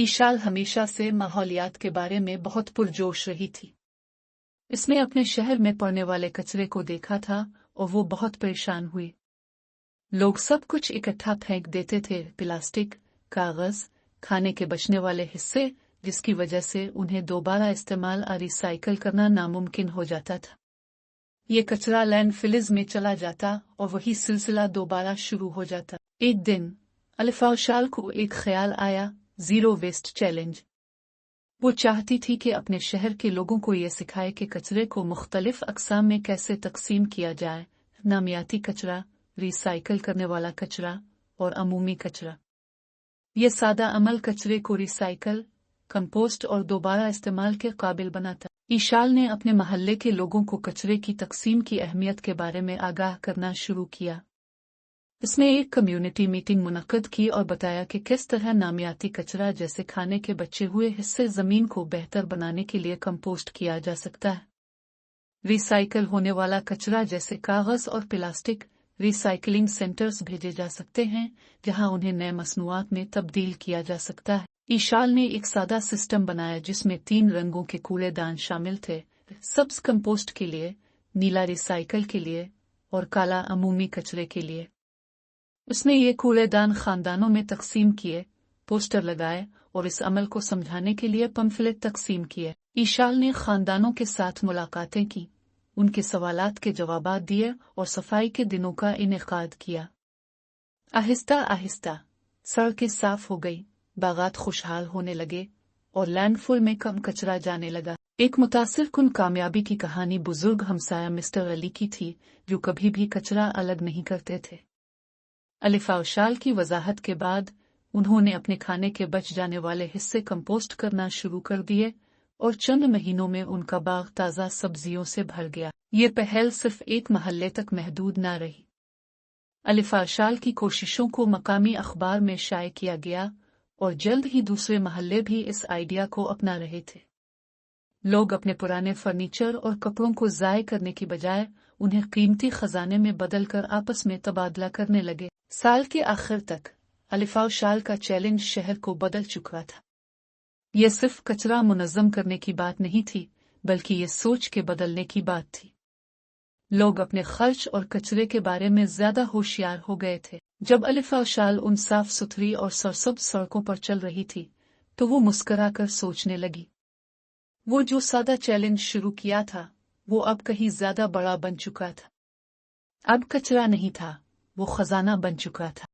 ईशाल हमेशा से माहौलियात के बारे में बहुत पुरजोश रही थी। इसने अपने शहर में पड़ने वाले कचरे को देखा था और वो बहुत परेशान हुई। लोग सब कुछ इकट्ठा फेंक देते थे, प्लास्टिक, कागज, खाने के बचने वाले हिस्से, जिसकी वजह से उन्हें दोबारा इस्तेमाल और रिसाइकल करना नामुमकिन हो जाता था। ये कचरा लैंडफिल्स में चला जाता और वही सिलसिला दोबारा शुरू हो जाता। एक दिन अलिफाशाल को एक ख्याल आया, जीरो वेस्ट चैलेंज। वो चाहती थी कि अपने शहर के लोगों को ये सिखाए कि कचरे को मुख्तलिफ अक़साम में कैसे तकसीम किया जाए, नामियाती कचरा, रिसाइकल करने वाला कचरा और अमूमी कचरा। ये सादा अमल कचरे को रिसाइकल, कंपोस्ट और दोबारा इस्तेमाल के काबिल बनाता। ईशाल ने अपने महल्ले के लोगों को कचरे की तकसीम की अहमियत के बारे में आगाह करना शुरू किया। इसने एक कम्युनिटी मीटिंग मुनक्कद की और बताया कि किस तरह नामियाती कचरा जैसे खाने के बचे हुए हिस्से ज़मीन को बेहतर बनाने के लिए कंपोस्ट किया जा सकता है। रिसाइकल होने वाला कचरा जैसे कागज़ और प्लास्टिक रिसाइकलिंग सेंटर्स भेजे जा सकते हैं, जहां उन्हें नए मसनूआत में तब्दील किया जा सकता है। ईशाल ने एक सादा सिस्टम बनाया जिसमें 3 रंगों के कूड़ेदान शामिल थे, सब्ज कंपोस्ट के लिए, नीला रिसाइकल के लिए और काला अमूमी कचरे के लिए। उसने ये कूड़ेदान खानदानों में तकसीम किए, पोस्टर लगाए और इस अमल को समझाने के लिए पम्फलेट तकसीम किए। ईशाल ने खानदानों के साथ मुलाकातें की, उनके सवालात के जवाबात दिए और सफाई के दिनों का इनेकाद किया। आहिस्ता आहिस्ता सड़कें साफ हो गई, बागात खुशहाल होने लगे और लैंडफिल में कम कचरा जाने लगा। एक मुतासिर कुन कामयाबी की कहानी बुजुर्ग हमसाया मिस्टर अली की थी, जो कभी भी कचरा अलग नहीं करते थे। अलिफाशाल की वजाहत के बाद उन्होंने अपने खाने के बच जाने वाले हिस्से कंपोस्ट करना शुरू कर दिए और चंद महीनों में उनका बाग ताज़ा सब्जियों से भर गया। ये पहल सिर्फ एक महल्ले तक महदूद न रही। अलिफाशाल की कोशिशों को मकामी अखबार में शाये किया गया और जल्द ही दूसरे महल्ले भी इस आइडिया को अपना रहे थे। लोग अपने पुराने फर्नीचर और कपड़ों को ज़ाय करने की बजाय उन्हें कीमती खजाने में बदलकर आपस में तबादला करने लगे। साल के आखिर तक अलिफाशाल का चैलेंज शहर को बदल चुका था। यह सिर्फ कचरा मुनज़्ज़म करने की बात नहीं थी, बल्कि ये सोच के बदलने की बात थी। लोग अपने खर्च और कचरे के बारे में ज्यादा होशियार हो गए थे। जब अलिफाशाल उन साफ सुथरी और सरसब्ज सड़कों पर चल रही थी, तो वो मुस्कुराकर सोचने लगी। वो जो सादा चैलेंज शुरू किया था, वो अब कहीं ज्यादा बड़ा बन चुका था। अब कचरा नहीं था, वो खजाना बन चुका था।